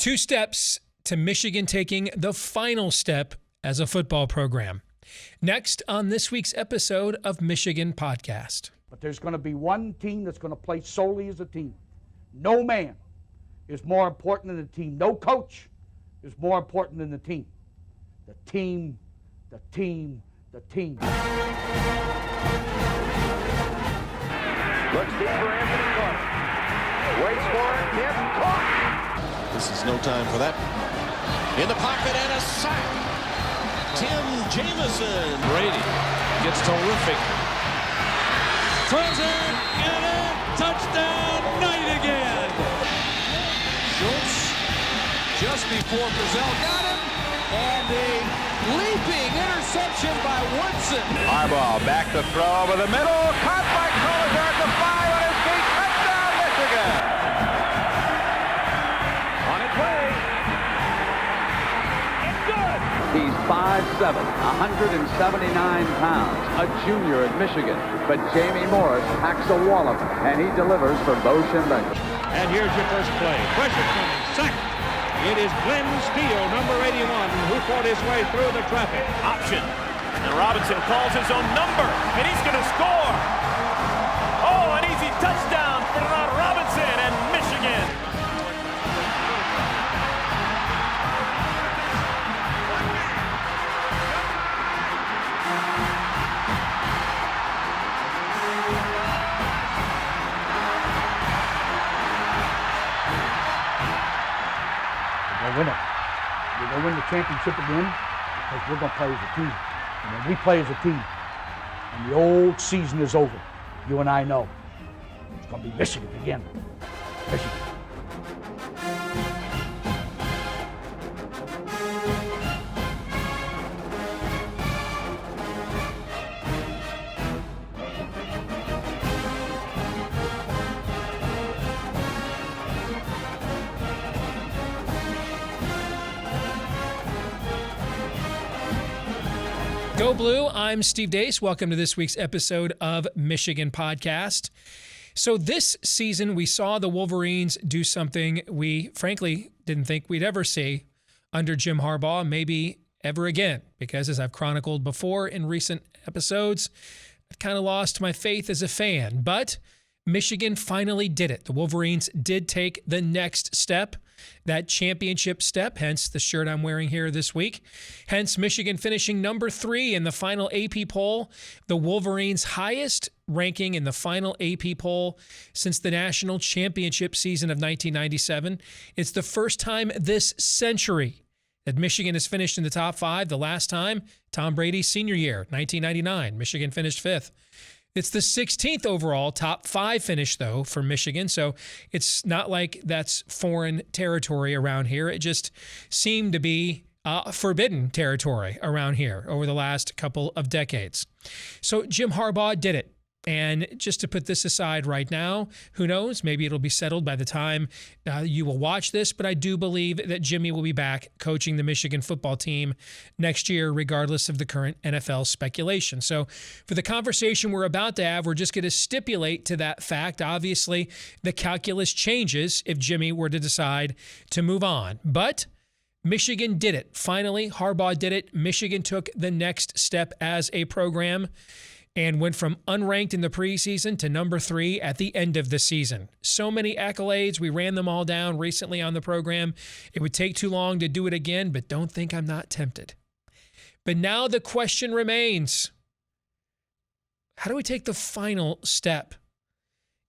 2 steps to Michigan taking the final step as a football program. Next on this week's episode of Michigan Podcast. But there's going to be one team that's going to play solely as a team. No man is more important than the team. No coach is more important than the team. The team, the team, the team. Looks deep for Anthony Clark. Waits for it. Hit. Caught. This is no time for that. In the pocket and a sack. Tim Jamison. Brady gets terrific. Throws it. Get it. Touchdown. Knight again. Schultz just before Brazil got him. And a leaping interception by Woodson. Harbaugh back to throw over the middle. Caught by Collier at the 5 on his feet. Touchdown, Michigan. On its way. It's good. He's 5'7", 179 pounds, a junior at Michigan. But Jamie Morris packs a wallop, and he delivers for Bo Schembechler. And here's your first play. Pressure coming. Sack. It is Glenn Steele, number 81, who fought his way through the traffic. Option. And Robinson calls his own number, and he's going to score. Oh, an easy touchdown for Robinson and Michigan. We're going to win it. We're going to win the championship again because we're going to play as a team. And when we play as a team and the old season is over, you and I know it's going to be Michigan again. Michigan. Go Blue, I'm Steve Deace. Welcome to this week's episode of Michigan Podcast. So this season, we saw the Wolverines do something we frankly didn't think we'd ever see under Jim Harbaugh, maybe ever again, because as I've chronicled before in recent episodes, I kind of lost my faith as a fan. But Michigan finally did it. The Wolverines did take the next step, that championship step, hence the shirt I'm wearing here this week. Hence Michigan finishing number 3 in the final AP poll, the Wolverines' highest ranking in the final AP poll since the national championship season of 1997. It's the first time this century that Michigan has finished in the top 5. The last time, Tom Brady's senior year, 1999. Michigan finished 5th. It's the 16th overall top 5 finish, though, for Michigan. So it's not like that's foreign territory around here. It just seemed to be forbidden territory around here over the last couple of decades. So Jim Harbaugh did it. And just to put this aside right now, who knows, maybe it'll be settled by the time you will watch this, but I do believe that Jimmy will be back coaching the Michigan football team next year, regardless of the current NFL speculation. So for the conversation we're about to have, we're just going to stipulate to that fact. Obviously, the calculus changes if Jimmy were to decide to move on. But Michigan did it. Finally, Harbaugh did it. Michigan took the next step as a program and went from unranked in the preseason to number 3 at the end of the season. So many accolades. We ran them all down recently on the program. It would take too long to do it again, but don't think I'm not tempted. But now the question remains, how do we take the final step?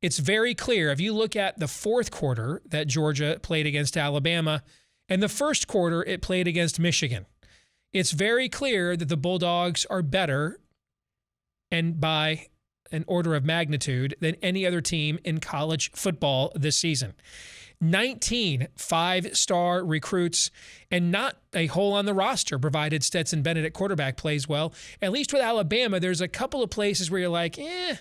It's very clear. If you look at the fourth quarter that Georgia played against Alabama and the first quarter it played against Michigan, it's very clear that the Bulldogs are better and by an order of magnitude than any other team in college football this season. 19 5-star recruits and not a hole on the roster, provided Stetson Bennett at quarterback plays well. At least with Alabama, there's a couple of places where you're like, I'm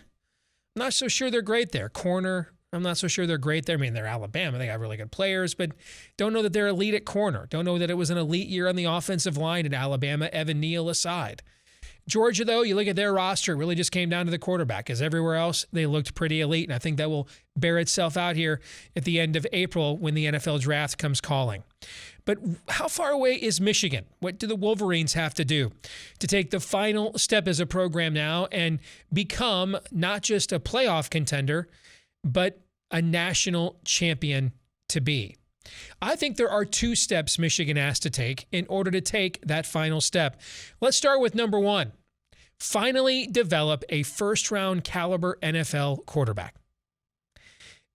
not so sure they're great there. Corner, I'm not so sure they're great there. I mean, they're Alabama. They got really good players, but don't know that they're elite at corner. Don't know that it was an elite year on the offensive line at Alabama, Evan Neal aside. Georgia, though, you look at their roster, it really just came down to the quarterback, because everywhere else they looked pretty elite. And I think that will bear itself out here at the end of April when the NFL draft comes calling. But how far away is Michigan? What do the Wolverines have to do to take the final step as a program now and become not just a playoff contender, but a national champion to be? I think there are 2 steps Michigan has to take in order to take that final step. Let's start with number 1. Finally develop a first-round caliber NFL quarterback.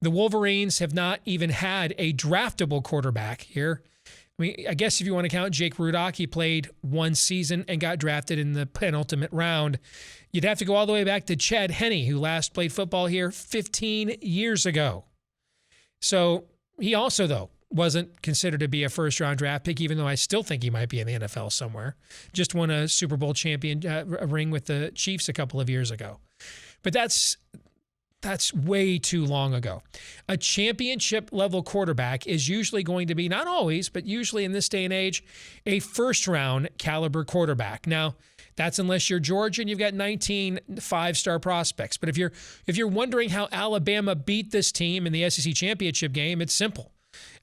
The Wolverines have not even had a draftable quarterback here. I mean, I guess if you want to count Jake Rudock, he played 1 season and got drafted in the penultimate round. You'd have to go all the way back to Chad Henne, who last played football here 15 years ago. So he also, though, wasn't considered to be a first-round draft pick, even though I still think he might be in the NFL somewhere. Just won a Super Bowl champion ring with the Chiefs a couple of years ago. But that's way too long ago. A championship-level quarterback is usually going to be, not always, but usually in this day and age, a first-round caliber quarterback. Now, that's unless you're Georgia and you've got 19 5-star prospects. But if you're wondering how Alabama beat this team in the SEC championship game, it's simple.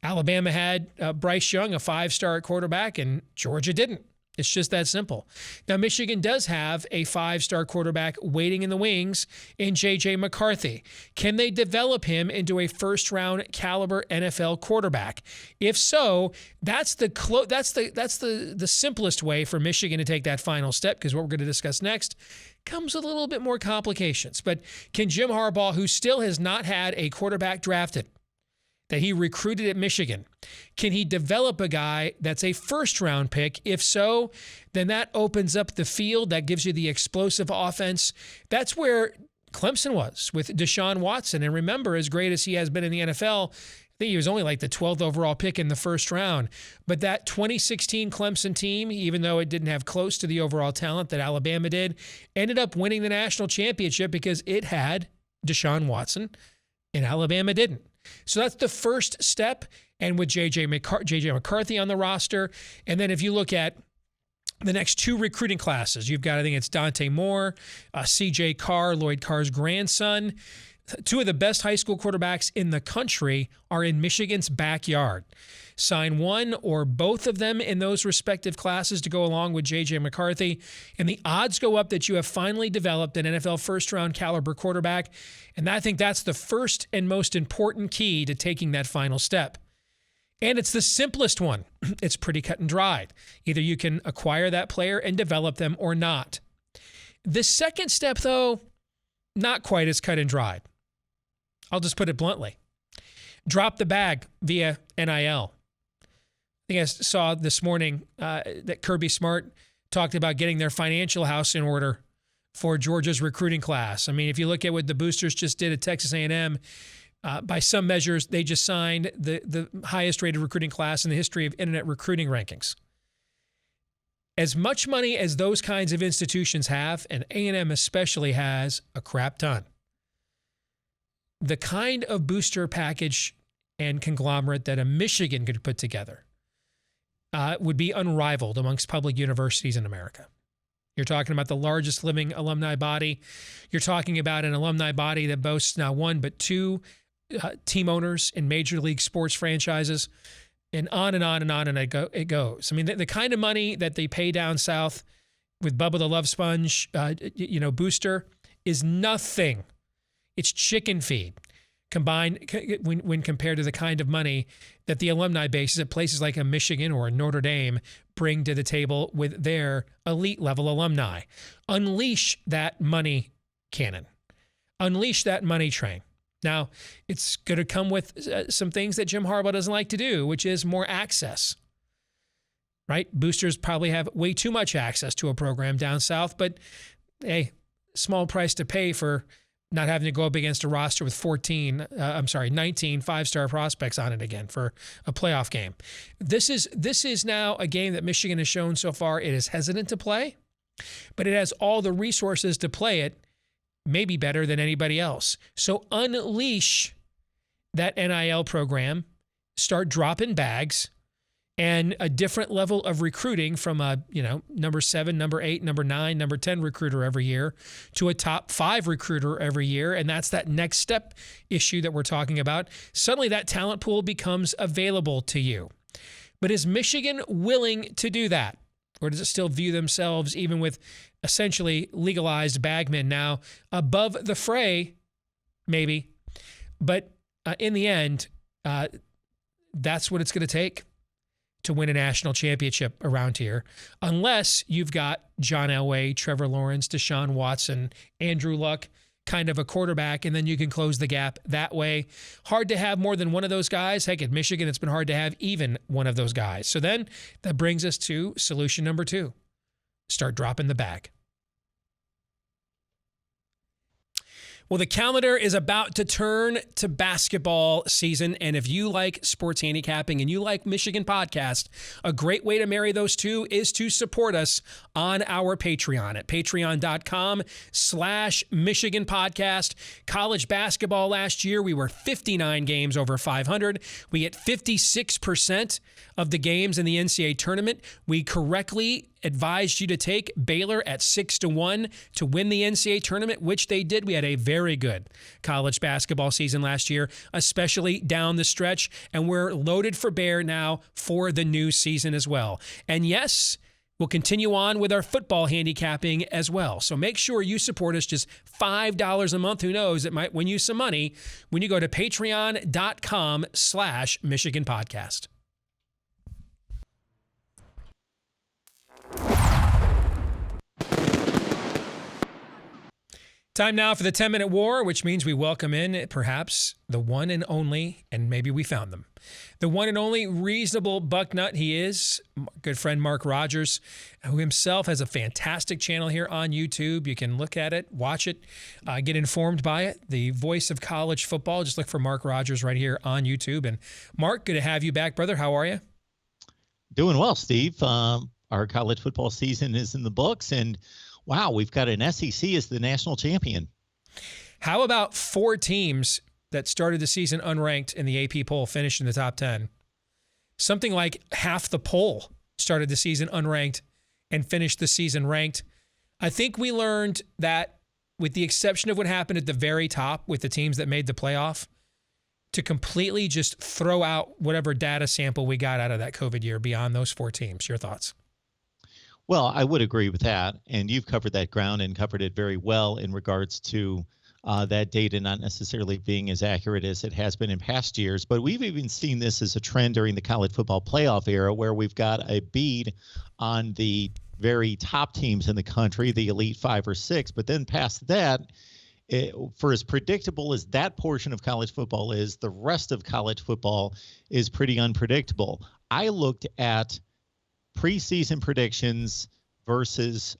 Alabama had Bryce Young, a 5-star quarterback, and Georgia didn't. It's just that simple. Now, Michigan does have a 5-star quarterback waiting in the wings in J.J. McCarthy. Can they develop him into a first-round caliber NFL quarterback? If so, that's the simplest way for Michigan to take that final step, because what we're going to discuss next comes with a little bit more complications. But can Jim Harbaugh, who still has not had a quarterback drafted, that he recruited at Michigan, can he develop a guy that's a first-round pick? If so, then that opens up the field. That gives you the explosive offense. That's where Clemson was with Deshaun Watson. And remember, as great as he has been in the NFL, I think he was only like the 12th overall pick in the first round. But that 2016 Clemson team, even though it didn't have close to the overall talent that Alabama did, ended up winning the national championship because it had Deshaun Watson and Alabama didn't. So that's the first step. And with J.J. McCarthy on the roster, and then if you look at the next 2 recruiting classes, you've got, I think it's Dante Moore, C.J. Carr, Lloyd Carr's grandson. 2 of the best high school quarterbacks in the country are in Michigan's backyard. Sign one or both of them in those respective classes to go along with J.J. McCarthy, and the odds go up that you have finally developed an NFL first-round caliber quarterback, and I think that's the first and most important key to taking that final step. And it's the simplest one. It's pretty cut and dried. Either you can acquire that player and develop them or not. The second step, though, not quite as cut and dried. I'll just put it bluntly. Drop the bag via NIL. I think I saw this morning that Kirby Smart talked about getting their financial house in order for Georgia's recruiting class. I mean, if you look at what the boosters just did at Texas A&M, by some measures, they just signed the highest rated recruiting class in the history of internet recruiting rankings. As much money as those kinds of institutions have, and A&M especially has a crap ton, the kind of booster package and conglomerate that a Michigan could put together would be unrivaled amongst public universities in America. You're talking about the largest living alumni body. You're talking about an alumni body that boasts not 1 but 2 team owners in major league sports franchises, and on and on and on and it goes. I mean, the kind of money that they pay down south with Bubba the Love Sponge, booster is nothing. It's chicken feed combined when compared to the kind of money that the alumni bases at places like a Michigan or a Notre Dame bring to the table with their elite level alumni. Unleash that money cannon. Unleash that money train. Now, it's going to come with some things that Jim Harbaugh doesn't like to do, which is more access, right? Boosters probably have way too much access to a program down south, but hey, small price to pay for not having to go up against a roster with 19 5-star prospects on it again for a playoff game. This is now a game that Michigan has shown so far it is hesitant to play, but it has all the resources to play it maybe better than anybody else. So unleash that NIL program, start dropping bags, and a different level of recruiting from a, number 7, number 8, number 9, number 10 recruiter every year to a top 5 recruiter every year. And that's that next step issue that we're talking about. Suddenly that talent pool becomes available to you. But is Michigan willing to do that? Or does it still view themselves, even with essentially legalized bagmen now, above the fray? Maybe. But in the end, that's what it's going to take to win a national championship around here, unless you've got John Elway, Trevor Lawrence, Deshaun Watson, Andrew Luck, kind of a quarterback, and then you can close the gap that way. Hard to have more than one of those guys. Heck, at Michigan, it's been hard to have even one of those guys. So then that brings us to solution number 2. Start dropping the bag. Well, the calendar is about to turn to basketball season, and if you like sports handicapping and you like Michigan Podcast, a great way to marry those two is to support us on our Patreon at patreon.com/Michigan Podcast. College basketball last year, we were 59 games over 500. We hit 56% of the games in the NCAA tournament. We correctly advised you to take Baylor at 6-1 to win the NCAA tournament, which they did. We had a very good college basketball season last year, especially down the stretch, and we're loaded for bear now for the new season as well. And yes, we'll continue on with our football handicapping as well. So make sure you support us, just $5 a month. Who knows, it might win you some money when you go to patreon.com/Michigan Podcast. Time now for the 10-minute war, which means we welcome in perhaps the one and only, and maybe we found them, the one and only reasonable bucknut. He is good friend Mark Rogers, who himself has a fantastic channel here on YouTube. You can look at it, watch it, get informed by it. The voice of college football. Just look for Mark Rogers right here on YouTube. And Mark, good to have you back, brother. How are you? Doing well, Steve. Our college football season is in the books, and wow, we've got an SEC as the national champion. How about 4 teams that started the season unranked in the AP poll finished in the top 10? Something like half the poll started the season unranked and finished the season ranked. I think we learned that, with the exception of what happened at the very top with the teams that made the playoff, to completely just throw out whatever data sample we got out of that COVID year beyond those 4 teams. Your thoughts? Well, I would agree with that. And you've covered that ground and covered it very well in regards to that data not necessarily being as accurate as it has been in past years. But we've even seen this as a trend during the college football playoff era, where we've got a bead on the very top teams in the country, the elite 5 or 6. But then past that, for as predictable as that portion of college football is, the rest of college football is pretty unpredictable. I looked at preseason predictions versus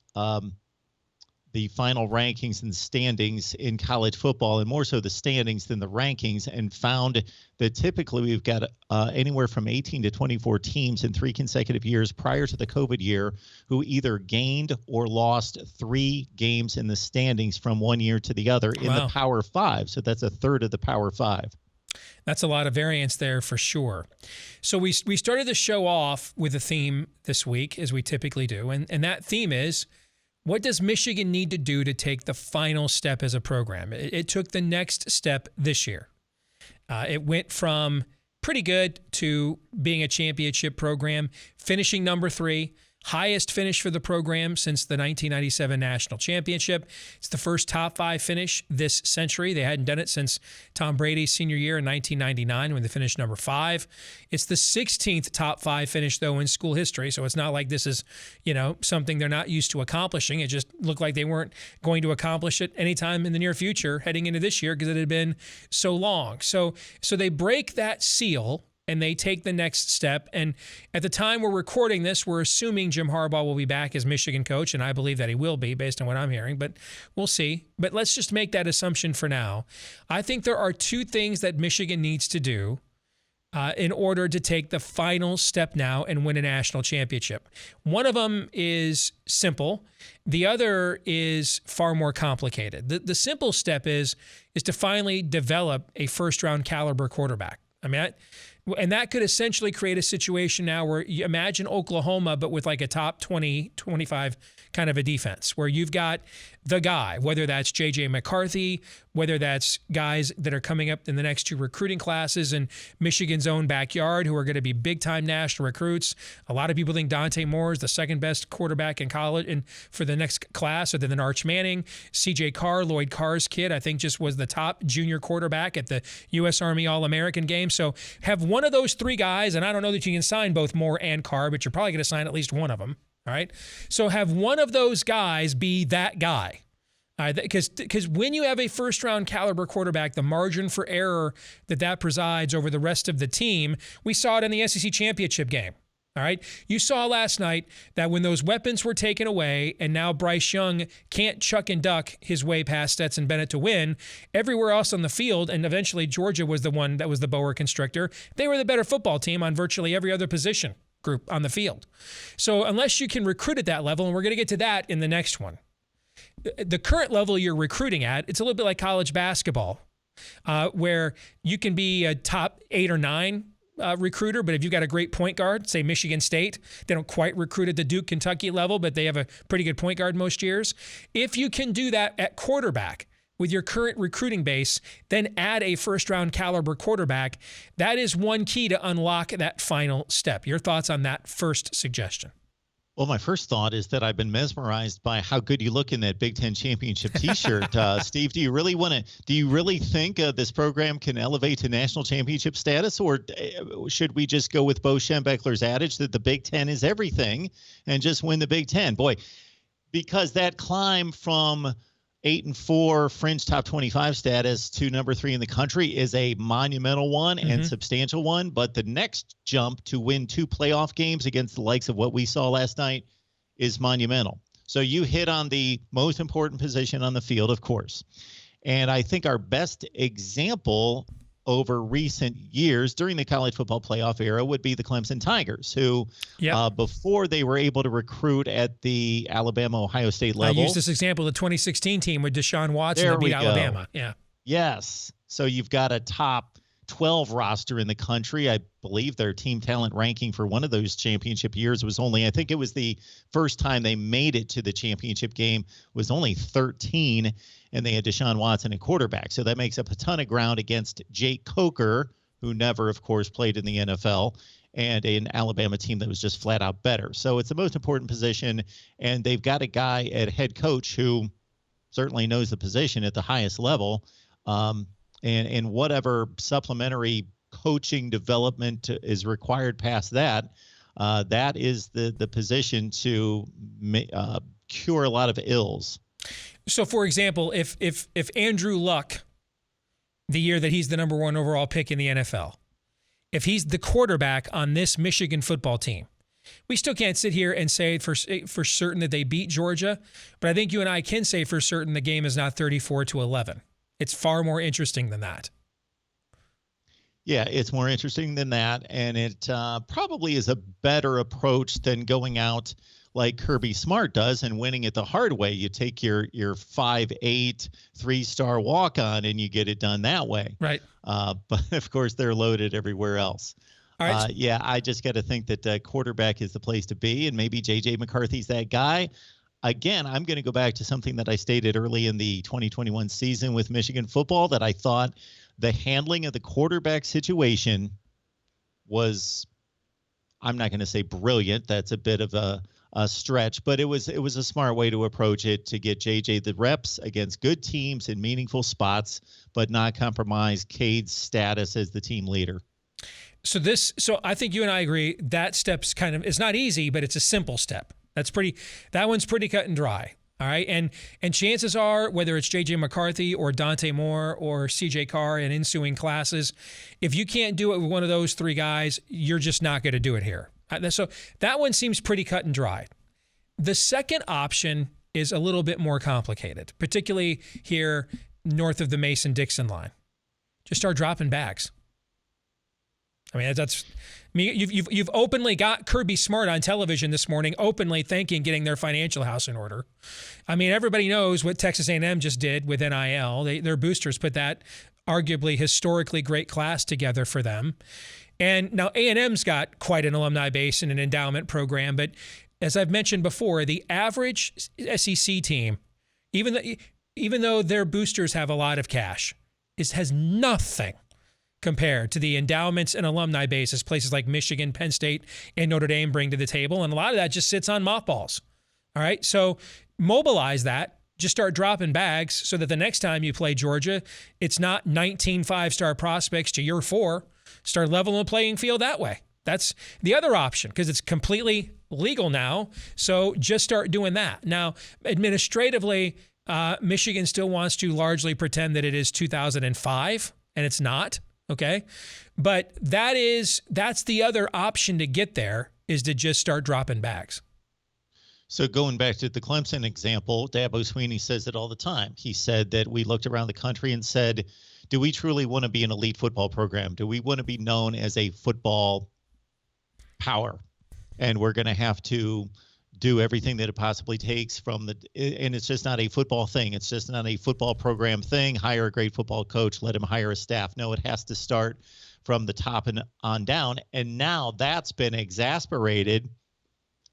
the final rankings and standings in college football, and more so the standings than the rankings, and found that typically we've got anywhere from 18 to 24 teams in 3 consecutive years prior to the COVID year who either gained or lost 3 games in the standings from one year to the other in the Power 5. So that's a third of the Power 5. That's a lot of variance there for sure. So we started the show off with a theme this week, as we typically do, and that theme is, what does Michigan need to do to take the final step as a program? It took the next step this year. It went from pretty good to being a championship program, finishing number 3, highest finish for the program since the 1997 national championship. It's the first top 5 finish this century. They hadn't done it since Tom Brady's senior year in 1999 when they finished number 5. It's the 16th top 5 finish, though, in school history. So it's not like this is, something they're not used to accomplishing. It just looked like they weren't going to accomplish it anytime in the near future heading into this year because it had been so long. So they break that seal and they take the next step. And at the time we're recording this, we're assuming Jim Harbaugh will be back as Michigan coach, and I believe that he will be based on what I'm hearing, but we'll see. But let's just make that assumption for now. I think there are 2 things that Michigan needs to do in order to take the final step now and win a national championship. One of them is simple. The other is far more complicated. The simple step is to finally develop a first-round caliber quarterback. I mean, And that could essentially create a situation now where you imagine Oklahoma, but with like a top 20, 25 kind of a defense, where you've got the guy, whether that's J.J. McCarthy, whether that's guys that are coming up in the next 2 recruiting classes in Michigan's own backyard who are going to be big-time national recruits. A lot of people think Dante Moore is the second best quarterback in college and for the next class, other than Arch Manning. C.J. Carr, Lloyd Carr's kid, I think just was the top junior quarterback at the U.S. Army All-American game. So have one of those 3 guys, and I don't know that you can sign both Moore and Carr, but you're probably going to sign at least one of them. All right. So have one of those guys be that guy. All right. Because when you have a first round caliber quarterback, the margin for error that presides over the rest of the team, we saw it in the SEC championship game. All right. You saw last night that when those weapons were taken away and now Bryce Young can't chuck and duck his way past Stetson Bennett to win, everywhere else on the field, and eventually Georgia was the one that was the boa constrictor, they were the better football team on virtually every other position group on the field. So unless you can recruit at that level, and we're going to get to that in the next one, the current level you're recruiting at, it's a little bit like college basketball, where you can be a top 8 or 9 recruiter, but if you've got a great point guard, say Michigan State, they don't quite recruit at the Duke, Kentucky level, but they have a pretty good point guard most years. If you can do that at quarterback with your current recruiting base, then add a first-round caliber quarterback. That is one key to unlock that final step. Your thoughts on that first suggestion? Well, my first thought is that I've been mesmerized by how good you look in that Big Ten championship T-shirt. Steve, do you really think this program can elevate to national championship status, or should we just go with Bo Schembechler's adage that the Big Ten is everything and just win the Big Ten? Boy, because that climb from 8-4 fringe top 25 status to number 3 in the country is a monumental one and substantial one. But the next jump to win 2 playoff games against the likes of what we saw last night is monumental. So you hit on the most important position on the field, of course. And I think our best example over recent years during the college football playoff era would be the Clemson Tigers, who before they were able to recruit at the Alabama-Ohio State level. I used this example, the 2016 team with Deshaun Watson that beat Alabama. Yeah. Yes. So you've got a top 12 roster in the country. I believe their team talent ranking for one of those championship years was I think it was the first time they made it to the championship game, was only 13. And they had Deshaun Watson at quarterback. So that makes up a ton of ground against Jake Coker, who never, of course, played in the NFL, and an Alabama team that was just flat out better. So it's the most important position, and they've got a guy at head coach who certainly knows the position at the highest level. And whatever supplementary coaching development is required past that, that is the position to cure a lot of ills. So, for example, if Andrew Luck, the year that he's the number 1 overall pick in the NFL, if he's the quarterback on this Michigan football team, we still can't sit here and say for certain that they beat Georgia, but I think you and I can say for certain the game is not 34-11. It's far more interesting than that. Yeah, it's more interesting than that, and it probably is a better approach than going out like Kirby Smart does and winning it the hard way. You take your 5'8", 3-star walk-on and you get it done that way. Right. But of course they're loaded everywhere else. All right. Yeah, I just got to think that quarterback is the place to be, and maybe J.J. McCarthy's that guy. Again, I'm going to go back to something that I stated early in the 2021 season with Michigan football, that I thought the handling of the quarterback situation was, I'm not going to say brilliant. That's a bit of a stretch, but it was a smart way to approach it, to get JJ the reps against good teams in meaningful spots, but not compromise Cade's status as the team leader. So I think you and I agree that step's it's not easy, but it's a simple step. That one's pretty cut and dry. All right. And chances are, whether it's J.J. McCarthy or Dante Moore or C.J. Carr in ensuing classes, if you can't do it with one of those 3 guys, you're just not going to do it here. So that one seems pretty cut and dry. The second option is a little bit more complicated, particularly here north of the Mason-Dixon line. Just start dropping bags. I mean, you've openly got Kirby Smart on television this morning, openly thanking getting their financial house in order. I mean, everybody knows what Texas A&M just did with NIL. Their boosters put that arguably historically great class together for them. And now A&M's got quite an alumni base and an endowment program, but as I've mentioned before, the average SEC team, even though their boosters have a lot of cash, has nothing compared to the endowments and alumni bases places like Michigan, Penn State, and Notre Dame bring to the table. And a lot of that just sits on mothballs. All right. So mobilize that. Just start dropping bags so that the next time you play Georgia, it's not 19 5-star prospects to your 4. Start leveling the playing field that way. That's the other option because it's completely legal now. So just start doing that. Now, administratively, Michigan still wants to largely pretend that it is 2005, and it's not. Okay. But that's the other option to get there, is to just start dropping bags. So going back to the Clemson example, Dabo Swinney says it all the time. He said that we looked around the country and said, do we truly want to be an elite football program? Do we want to be known as a football power? And we're going to have to do everything that it possibly takes and it's just not a football thing. It's just not a football program thing. Hire a great football coach, let him hire a staff. No, it has to start from the top and on down. And now that's been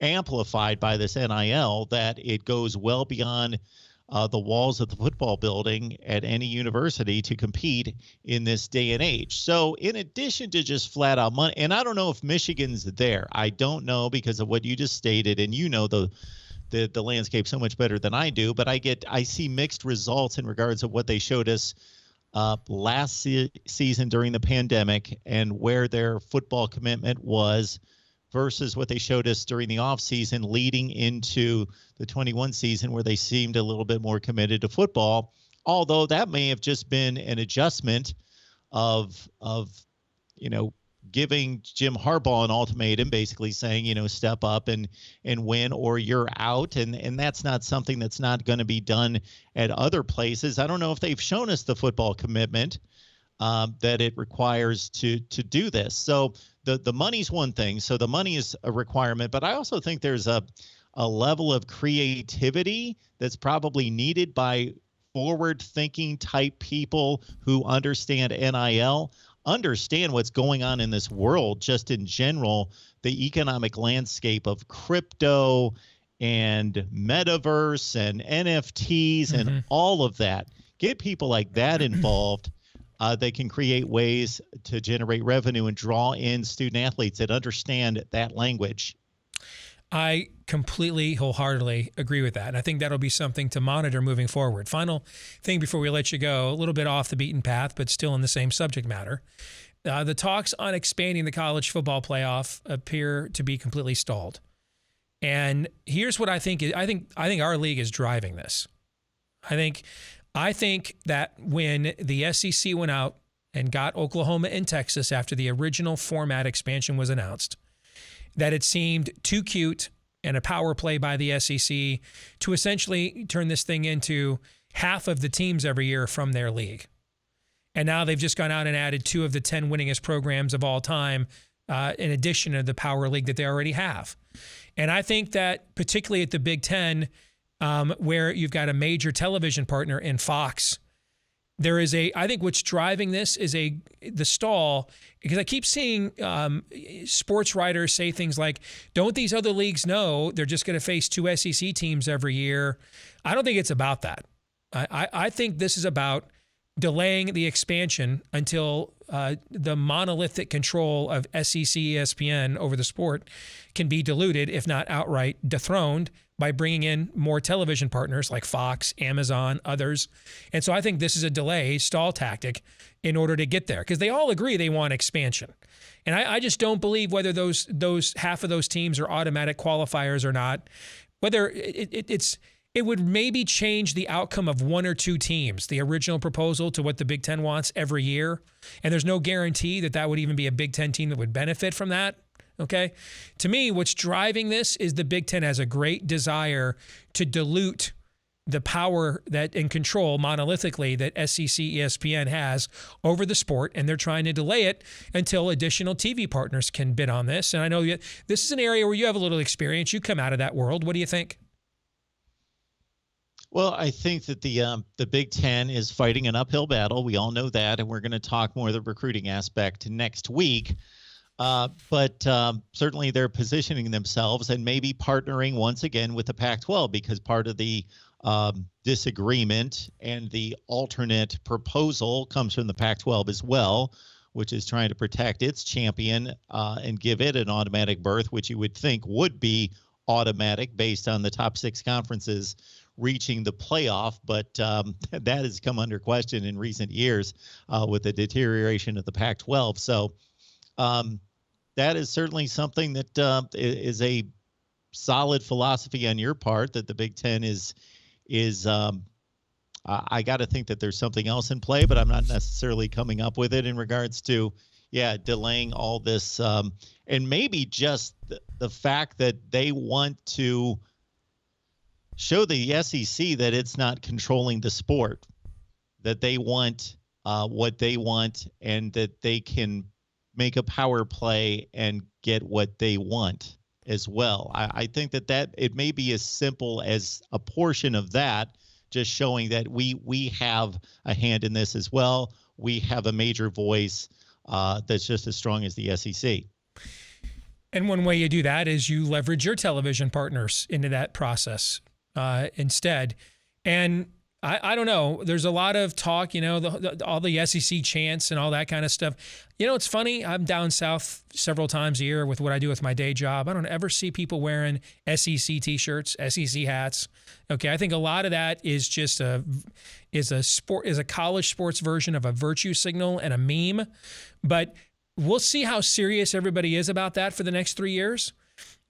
amplified by this NIL, that it goes well beyond the walls of the football building at any university to compete in this day and age. So in addition to just flat out money, and I don't know if Michigan's there. I don't know because of what you just stated, and you know the landscape so much better than I do, but I see mixed results in regards of what they showed us last season during the pandemic and where their football commitment was versus what they showed us during the offseason leading into the 21 season, where they seemed a little bit more committed to football, although that may have just been an adjustment of giving Jim Harbaugh an ultimatum, basically saying, step up and win or you're out. And that's not something that's not going to be done at other places. I don't know if they've shown us the football commitment that it requires to do this. So the money's one thing. So the money is a requirement, but I also think there's a level of creativity that's probably needed by forward-thinking type people who understand NIL, understand what's going on in this world just in general, the economic landscape of crypto and metaverse and NFTs and all of that. Get people like that involved. They can create ways to generate revenue and draw in student athletes that understand that language. I completely, wholeheartedly agree with that. And I think that'll be something to monitor moving forward. Final thing before we let you go, a little bit off the beaten path, but still in the same subject matter. The talks on expanding the college football playoff appear to be completely stalled. And here's what I think. I think our league is driving this. I think that when the SEC went out and got Oklahoma and Texas after the original format expansion was announced, that it seemed too cute and a power play by the SEC to essentially turn this thing into half of the teams every year from their league. And now they've just gone out and added 2 of the 10 winningest programs of all time in addition to the power league that they already have. And I think that particularly at the Big Ten, where you've got a major television partner in Fox, I think what's driving this is the stall, because I keep seeing sports writers say things like, don't these other leagues know they're just going to face 2 SEC teams every year? I don't think it's about that. I think this is about delaying the expansion until the monolithic control of SEC ESPN over the sport can be diluted, if not outright dethroned, by bringing in more television partners like Fox, Amazon, others. And so I think this is a stall tactic in order to get there, because they all agree they want expansion. And I just don't believe whether those half of those teams are automatic qualifiers or not, whether it would maybe change the outcome of 1 or 2 teams, the original proposal to what the Big Ten wants every year. And there's no guarantee that would even be a Big Ten team that would benefit from that. Okay. To me, what's driving this is the Big Ten has a great desire to dilute the power and control monolithically that SEC ESPN has over the sport, and they're trying to delay it until additional TV partners can bid on this. And I know this is an area where you have a little experience. You come out of that world. What do you think? Well, I think that the Big Ten is fighting an uphill battle. We all know that, and we're going to talk more of the recruiting aspect next week. But certainly they're positioning themselves and maybe partnering once again with the Pac-12, because part of the disagreement and the alternate proposal comes from the Pac-12 as well, which is trying to protect its champion and give it an automatic berth, which you would think would be automatic based on the top 6 conferences reaching the playoff. But that has come under question in recent years with the deterioration of the Pac-12. So that is certainly something that is a solid philosophy on your part, that the Big Ten is I got to think that there's something else in play, but I'm not necessarily coming up with it in regards to, delaying all this. And maybe just the fact that they want to show the SEC that it's not controlling the sport, that they want what they want, and that they can make a power play and get what they want as well. I think that it may be as simple as a portion of that, just showing that we have a hand in this as well. We have a major voice that's just as strong as the SEC. And one way you do that is you leverage your television partners into that process instead. And I don't know. There's a lot of talk, all the SEC chants and all that kind of stuff. It's funny. I'm down south several times a year with what I do with my day job. I don't ever see people wearing SEC T-shirts, SEC hats. Okay, I think a lot of that is just a college sports version of a virtue signal and a meme. But we'll see how serious everybody is about that for the next 3 years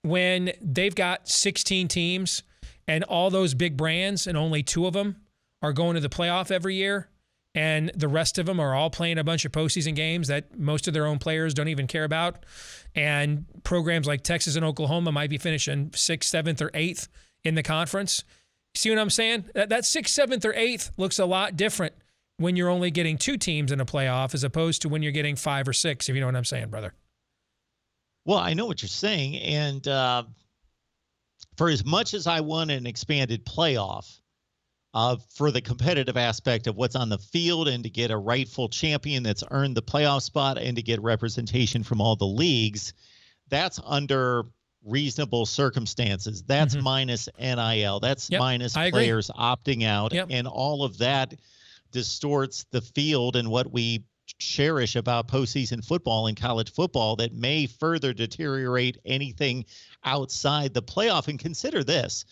when they've got 16 teams and all those big brands and only 2 of them are going to the playoff every year, and the rest of them are all playing a bunch of postseason games that most of their own players don't even care about. And programs like Texas and Oklahoma might be finishing 6th, 7th, or 8th in the conference. See what I'm saying? That 6th, 7th, or 8th looks a lot different when you're only getting 2 teams in a playoff as opposed to when you're getting 5 or 6, if you know what I'm saying, brother. Well, I know what you're saying. And for as much as I want an expanded playoff, for the competitive aspect of what's on the field and to get a rightful champion that's earned the playoff spot and to get representation from all the leagues, that's under reasonable circumstances. That's minus NIL. That's minus players opting out. And all of that distorts the field and what we cherish about postseason football and college football that may further deteriorate anything outside the playoff. And consider this.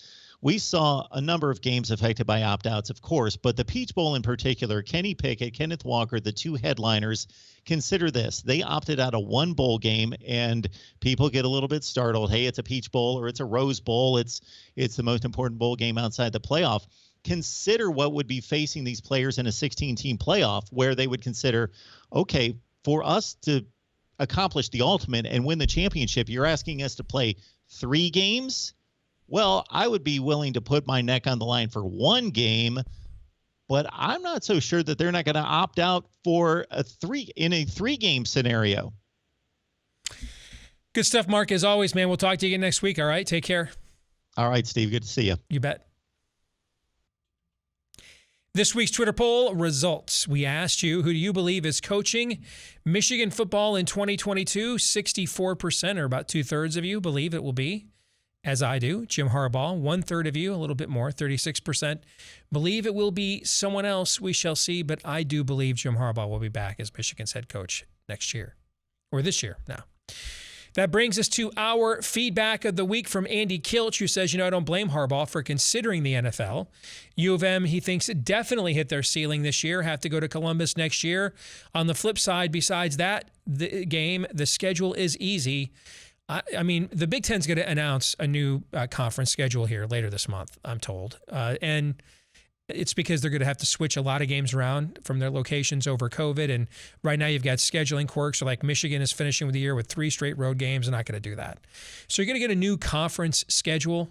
We saw a number of games affected by opt-outs, of course, but the Peach Bowl in particular, Kenny Pickett, Kenneth Walker, the 2 headliners, consider this. They opted out of 1 bowl game, and people get a little bit startled. Hey, it's a Peach Bowl or it's a Rose Bowl. It's the most important bowl game outside the playoff. Consider what would be facing these players in a 16-team playoff, where they would consider, okay, for us to accomplish the ultimate and win the championship, you're asking us to play 3 games? Well, I would be willing to put my neck on the line for 1 game, but I'm not so sure that they're not going to opt out for a 3-game scenario. Good stuff, Mark. As always, man, we'll talk to you again next week. All right. Take care. All right, Steve. Good to see you. You bet. This week's Twitter poll results. We asked you, who do you believe is coaching Michigan football in 2022? 64%, or about 2/3 of you, believe it will be, as I do, Jim Harbaugh. 1/3 of you, a little bit more, 36%, believe it will be someone else. We shall see, but I do believe Jim Harbaugh will be back as Michigan's head coach next year, or this year now. That brings us to our feedback of the week from Andy Kilch, who says, I don't blame Harbaugh for considering the NFL. U of M, he thinks, definitely hit their ceiling this year, have to go to Columbus next year. On the flip side, besides that the schedule is easy. I mean, the Big Ten's going to announce a new conference schedule here later this month, I'm told. And it's because they're going to have to switch a lot of games around from their locations over COVID. And right now you've got scheduling quirks. So like Michigan is finishing with the year with 3 straight road games. They're not going to do that. So you're going to get a new conference schedule.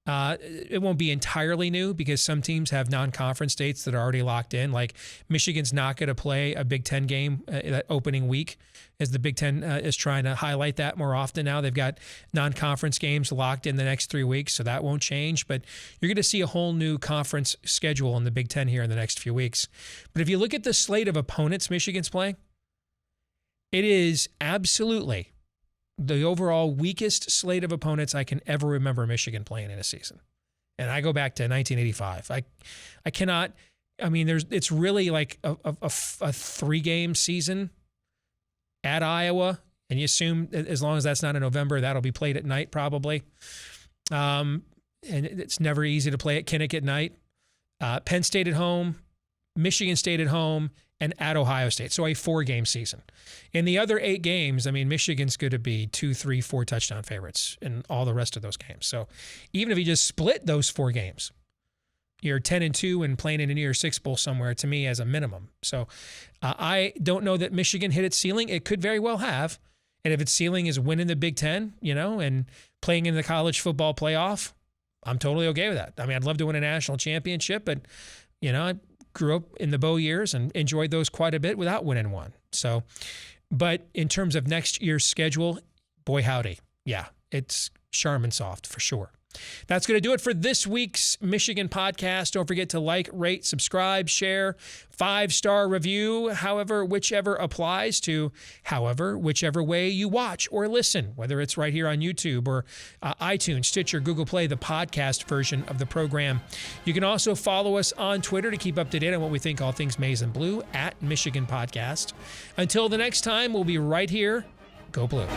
It won't be entirely new because some teams have non-conference dates that are already locked in. Like Michigan's not going to play a Big Ten game that opening week, as the Big Ten is trying to highlight that more often now. They've got non-conference games locked in the next 3 weeks, so that won't change. But you're going to see a whole new conference schedule in the Big Ten here in the next few weeks. But if you look at the slate of opponents Michigan's playing, It is absolutely the overall weakest slate of opponents I can ever remember Michigan playing in a season. And I go back to 1985. I cannot, I mean, it's really like a 3-game season at Iowa. And you assume as long as that's not in November, that'll be played at night probably. And it's never easy to play at Kinnick at night. Penn State at home, Michigan State at home, and at Ohio State. So a 4-game season. In the other 8 games, I mean, Michigan's going to be 2, 3, 4 touchdown favorites in all the rest of those games. So even if you just split those 4 games, you're 10-2 and playing in a New Year's Six Bowl somewhere, to me, as a minimum. So I don't know that Michigan hit its ceiling. It could very well have. And if its ceiling is winning the Big Ten, and playing in the college football playoff, I'm totally okay with that. I mean, I'd love to win a national championship, but, I grew up in the Bo years and enjoyed those quite a bit without winning one. So, but in terms of next year's schedule, boy, howdy. Yeah, it's Charmin soft for sure. That's going to do it for this week's Michigan podcast. Don't forget to like, rate, subscribe, share, 5-star review, whichever applies to whichever way you watch or listen, whether it's right here on YouTube or iTunes, Stitcher, Google Play, the podcast version of the program. You can also follow us on Twitter to keep up to date on what we think all things Maize and Blue at Michigan Podcast. Until the next time, we'll be right here. Go Blue.